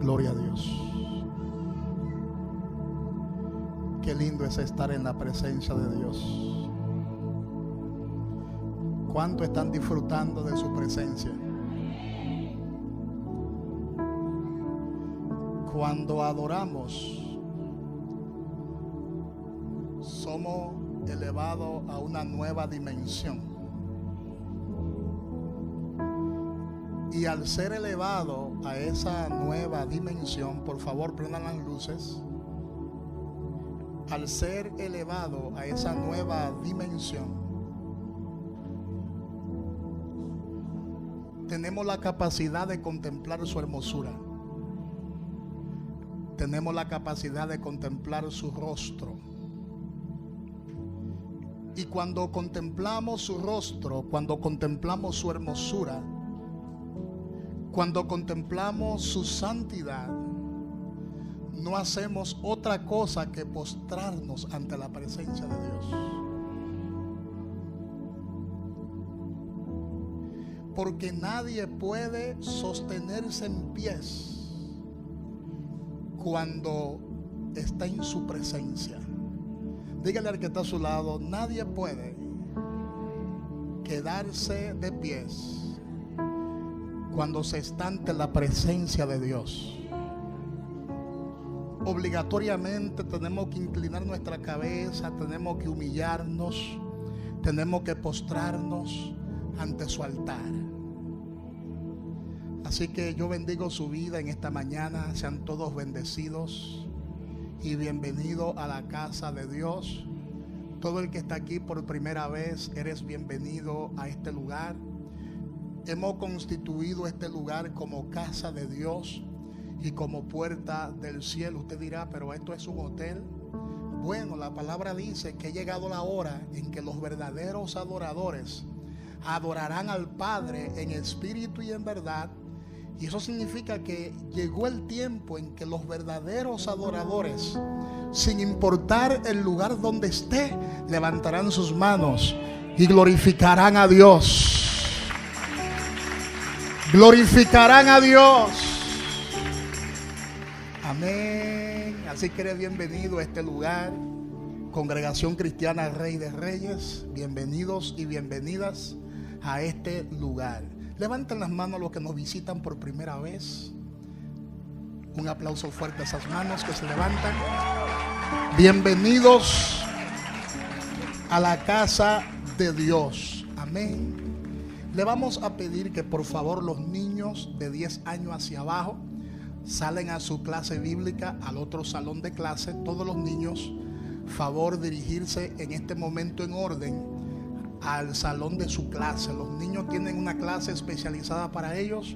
Gloria a Dios. Qué lindo es estar en la presencia de Dios. ¿Cuánto están disfrutando de su presencia? Cuando adoramos, somos elevados a una nueva dimensión. Y al ser elevado a esa nueva dimensión, por favor prendan las luces. Al ser elevado a esa nueva dimensión, tenemos la capacidad de contemplar su hermosura. Tenemos la capacidad de contemplar su rostro. Y cuando contemplamos su rostro, cuando contemplamos su hermosura, cuando contemplamos su santidad, no hacemos otra cosa que postrarnos ante la presencia de Dios. Porque nadie puede sostenerse en pies cuando está en su presencia. Dígale al que está a su lado: nadie puede quedarse de pies cuando se está ante la presencia de Dios. Obligatoriamente tenemos que inclinar nuestra cabeza, tenemos que humillarnos, tenemos que postrarnos ante su altar. Así que yo bendigo su vida en esta mañana. Sean todos bendecidos y bienvenidos a la casa de Dios. Todo el que está aquí por primera vez, eres bienvenido a este lugar. Hemos constituido este lugar como casa de Dios y como puerta del cielo. Usted dirá: pero esto es un hotel. Bueno, la palabra dice que ha llegado la hora en que los verdaderos adoradores adorarán al Padre en espíritu y en verdad. Y eso significa que llegó el tiempo en que los verdaderos adoradores, sin importar el lugar donde esté, levantarán sus manos y glorificarán a Dios. Glorificarán a Dios. Amén. Así que eres bienvenido a este lugar. Congregación Cristiana Rey de Reyes, bienvenidos y bienvenidas a este lugar. Levanten las manos los que nos visitan por primera vez. Un aplauso fuerte a esas manos que se levantan. Bienvenidos a la casa de Dios. Amén. Le vamos a pedir que por favor los niños de 10 años hacia abajo salen a su clase bíblica, al otro salón de clase. Todos los niños, favor dirigirse en este momento en orden al salón de su clase. Los niños tienen una clase especializada para ellos,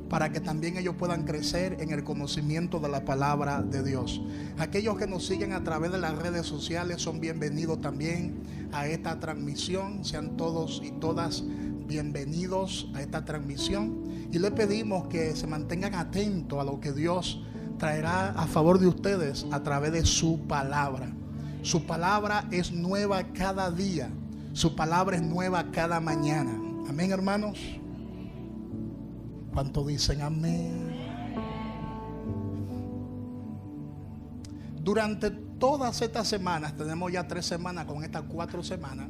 para que también ellos puedan crecer en el conocimiento de la palabra de Dios. Aquellos que nos siguen a través de las redes sociales son bienvenidos también a esta transmisión. Sean todos y todas bienvenidos a esta transmisión. Y le pedimos que se mantengan atentos a lo que Dios traerá a favor de ustedes a través de su palabra. Su palabra es nueva cada día. Su palabra es nueva cada mañana. Amén, hermanos. ¿Cuánto dicen amén? Durante todas estas semanas, tenemos ya 3 semanas con estas 4 semanas.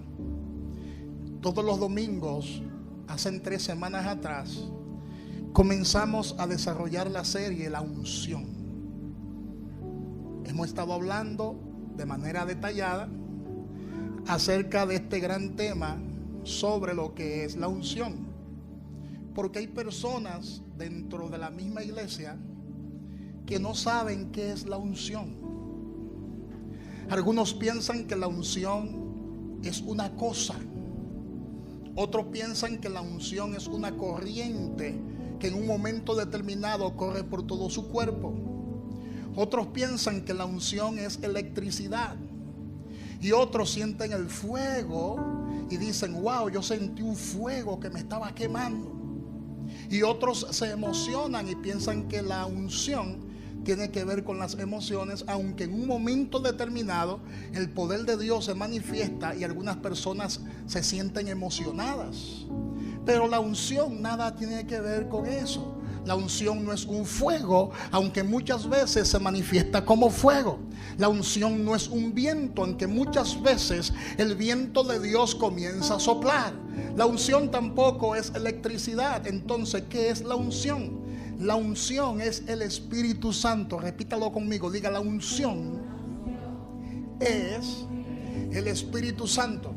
Todos los domingos, hace 3 semanas atrás, comenzamos a desarrollar la serie La Unción. Hemos estado hablando de manera detallada acerca de este gran tema sobre lo que es la unción. Porque hay personas dentro de la misma iglesia que no saben qué es la unción. Algunos piensan que la unción es una cosa. Otros piensan que la unción es una corriente que en un momento determinado corre por todo su cuerpo. Otros piensan que la unción es electricidad. Y otros sienten el fuego y dicen: wow, yo sentí un fuego que me estaba quemando. Y otros se emocionan y piensan que la unción tiene que ver con las emociones, aunque en un momento determinado el poder de Dios se manifiesta y algunas personas se sienten emocionadas. Pero la unción nada tiene que ver con eso. La unción no es un fuego, aunque muchas veces se manifiesta como fuego. La unción no es un viento, aunque muchas veces el viento de Dios comienza a soplar. La unción tampoco es electricidad. Entonces, ¿qué es la unción? La unción es el Espíritu Santo. Repítalo conmigo, diga: la unción es el Espíritu Santo.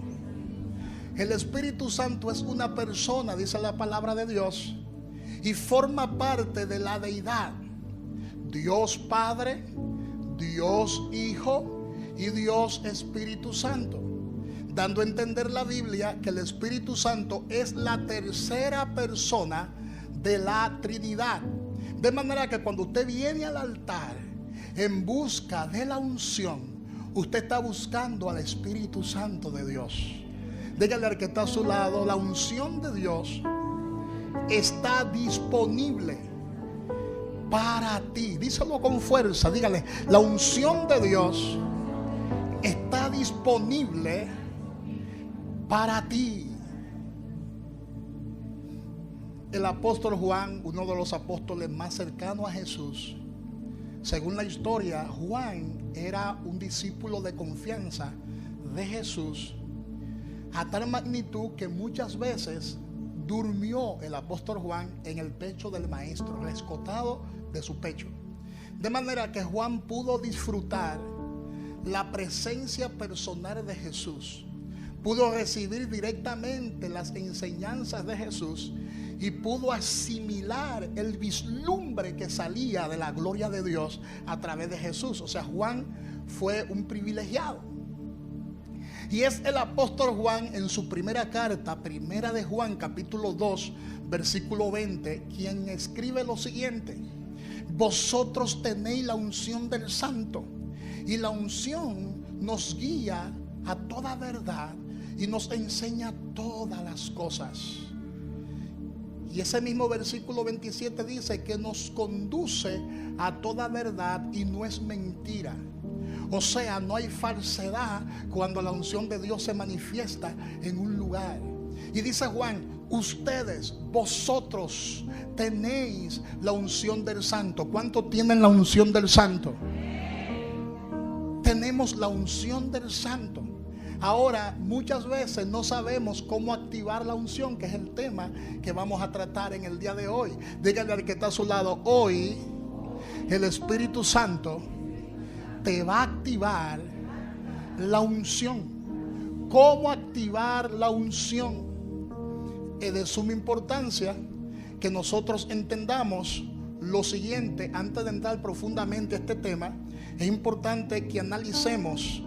El Espíritu Santo es una persona, dice la palabra de Dios, y forma parte de la deidad. Dios Padre, Dios Hijo y Dios Espíritu Santo, dando a entender la Biblia que el Espíritu Santo es la tercera persona de la Trinidad. De manera que cuando usted viene al altar en busca de la unción, usted está buscando al Espíritu Santo de Dios. Dígale al que está a su lado: la unción de Dios está disponible para ti. Díselo con fuerza, dígale: la unción de Dios está disponible para ti. El apóstol Juan, uno de los apóstoles más cercanos a Jesús, según la historia, Juan era un discípulo de confianza de Jesús, a tal magnitud que muchas veces durmió el apóstol Juan en el pecho del maestro, rescatado de su pecho. De manera que Juan pudo disfrutar la presencia personal de Jesús, pudo recibir directamente las enseñanzas de Jesús y pudo asimilar el vislumbre que salía de la gloria de Dios a través de Jesús. O sea, Juan fue un privilegiado. Y es el apóstol Juan en su primera carta, primera de Juan, capítulo 2, versículo 20, quien escribe lo siguiente: vosotros tenéis la unción del Santo, y la unción nos guía a toda verdad y nos enseña todas las cosas. Y ese mismo versículo 27 dice que nos conduce a toda verdad y no es mentira. O sea, no hay falsedad cuando la unción de Dios se manifiesta en un lugar. Y dice Juan: ustedes, vosotros tenéis la unción del Santo. ¿Cuántos tienen la unción del Santo? Tenemos la unción del Santo. Ahora, muchas veces no sabemos cómo activar la unción, que es el tema que vamos a tratar en el día de hoy. Dígale al que está a su lado: hoy el Espíritu Santo te va a activar la unción. ¿Cómo activar la unción? Es de suma importancia que nosotros entendamos lo siguiente. Antes de entrar profundamente a este tema, es importante que analicemos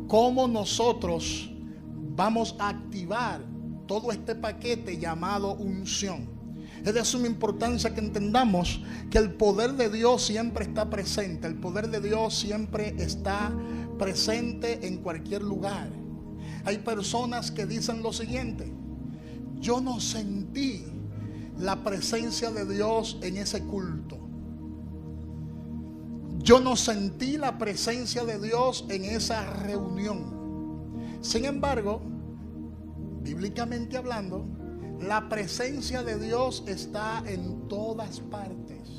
cómo nosotros vamos a activar todo este paquete llamado unción. Es de suma importancia que entendamos que el poder de Dios siempre está presente. El poder de Dios siempre está presente en cualquier lugar. Hay personas que dicen lo siguiente: yo no sentí la presencia de Dios en ese culto. Yo no sentí la presencia de Dios en esa reunión. Sin embargo, bíblicamente hablando, la presencia de Dios está en todas partes.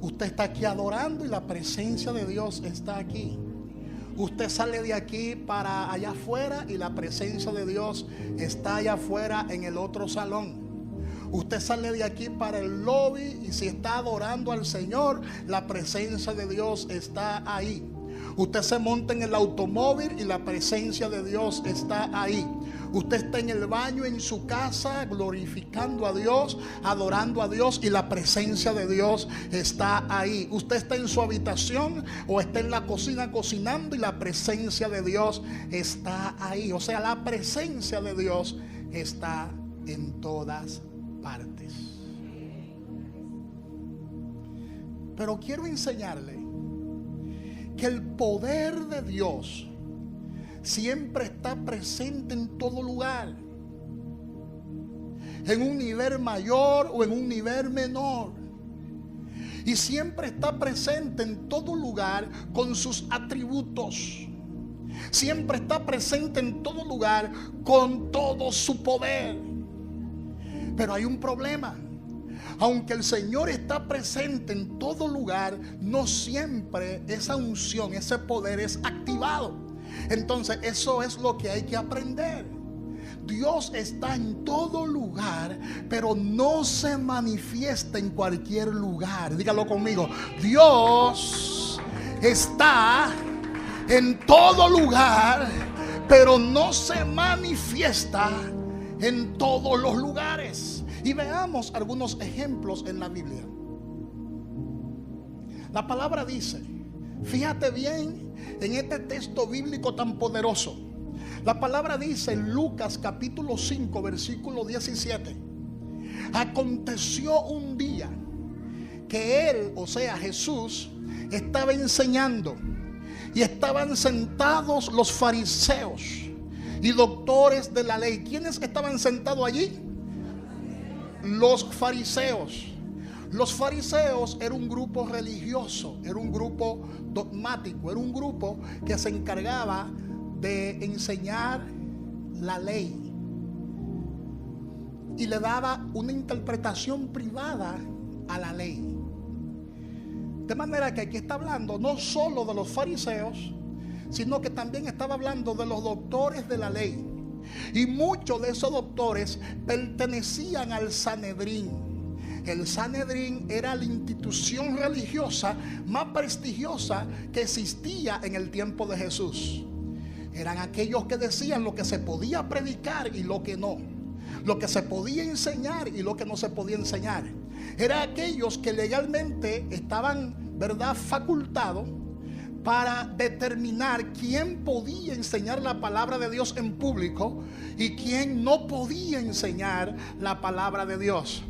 Usted está aquí adorando y la presencia de Dios está aquí. Usted sale de aquí para allá afuera y la presencia de Dios está allá afuera en el otro salón. Usted sale de aquí para el lobby y si está adorando al Señor, la presencia de Dios está ahí. Usted se monta en el automóvil y la presencia de Dios está ahí. Usted está en el baño en su casa glorificando a Dios, adorando a Dios y la presencia de Dios está ahí. Usted está en su habitación o está en la cocina cocinando y la presencia de Dios está ahí. O sea, la presencia de Dios está en todas partes. Pero quiero enseñarle que el poder de Dios siempre está presente en todo lugar, en un nivel mayor o en un nivel menor, y siempre está presente en todo lugar con sus atributos. Siempre está presente en todo lugar con todo su poder. Pero hay un problema. aunque el Señor está presente en todo lugar, no siempre esa unción, ese poder es activado. Entonces eso es lo que hay que aprender. Dios está en todo lugar, pero no se manifiesta en cualquier lugar. Dígalo conmigo. Dios está en todo lugar, pero no se manifiesta en todos los lugares. Y veamos algunos ejemplos en la Biblia. La palabra dice, fíjate bien en este texto bíblico tan poderoso. La palabra dice en Lucas capítulo 5 versículo 17: aconteció un día que él, o sea Jesús, estaba enseñando y estaban sentados los fariseos y doctores de la ley. ¿Quiénes estaban sentados allí? Los fariseos. Los fariseos era un grupo religioso, era un grupo dogmático, era un grupo que se encargaba de enseñar la ley y le daba una interpretación privada a la ley. De manera que aquí está hablando no solo de los fariseos, sino que también estaba hablando de los doctores de la ley. Y muchos de esos doctores pertenecían al Sanedrín. El Sanedrín era la institución religiosa más prestigiosa que existía en el tiempo de Jesús. Eran aquellos que decían lo que se podía predicar y lo que no, lo que se podía enseñar y lo que no se podía enseñar. Eran aquellos que legalmente estaban, ¿verdad?, facultados para determinar quién podía enseñar la palabra de Dios en público y quién no podía enseñar la palabra de Dios.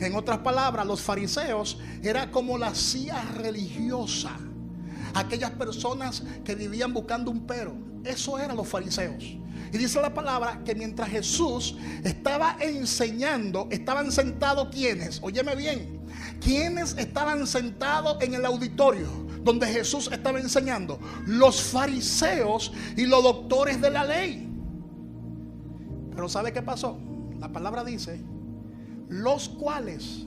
En otras palabras, los fariseos era como la CIA religiosa, aquellas personas que vivían buscando un pero. Eso eran los fariseos. Y dice la palabra que mientras Jesús estaba enseñando, estaban sentados ¿quiénes? Óyeme bien, ¿quiénes estaban sentados en el auditorio donde Jesús estaba enseñando? Los fariseos y los doctores de la ley. Pero ¿sabe qué pasó? La palabra dice, los cuales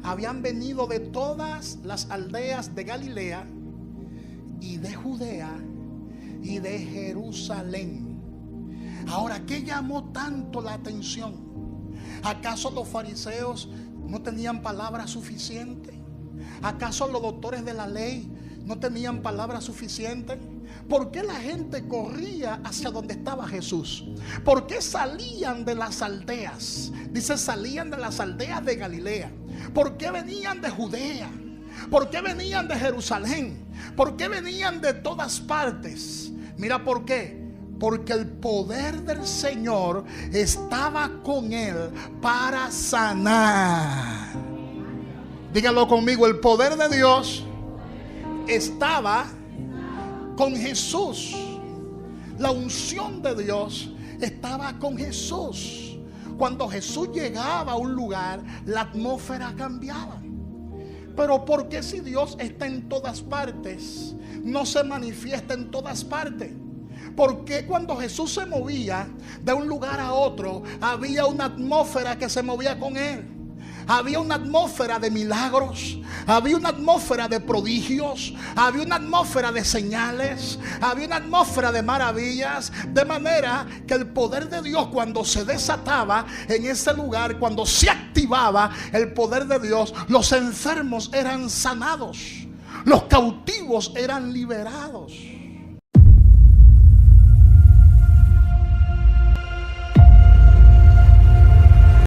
habían venido de todas las aldeas de Galilea y de Judea y de Jerusalén. Ahora, ¿qué llamó tanto la atención? ¿Acaso los fariseos no tenían palabra suficiente? ¿Acaso los doctores de la ley no tenían palabra suficiente? ¿Por qué la gente corría hacia donde estaba Jesús? ¿Por qué salían de las aldeas? Dice, salían de las aldeas de Galilea. ¿Por qué venían de Judea? ¿Por qué venían de Jerusalén? ¿Por qué venían de todas partes? Mira por qué. Porque el poder del Señor estaba con él para sanar. Dígalo conmigo, el poder de Dios estaba con Jesús. La unción de Dios estaba con Jesús. Cuando Jesús llegaba a un lugar, la atmósfera cambiaba. Pero ¿por qué si Dios está en todas partes, no se manifiesta en todas partes? ¿Por qué cuando Jesús se movía de un lugar a otro, había una atmósfera que se movía con él? Había una atmósfera de milagros, había una atmósfera de prodigios, había una atmósfera de señales, había una atmósfera de maravillas. De manera que el poder de Dios, cuando se desataba en ese lugar, cuando se activaba el poder de Dios, los enfermos eran sanados, los cautivos eran liberados.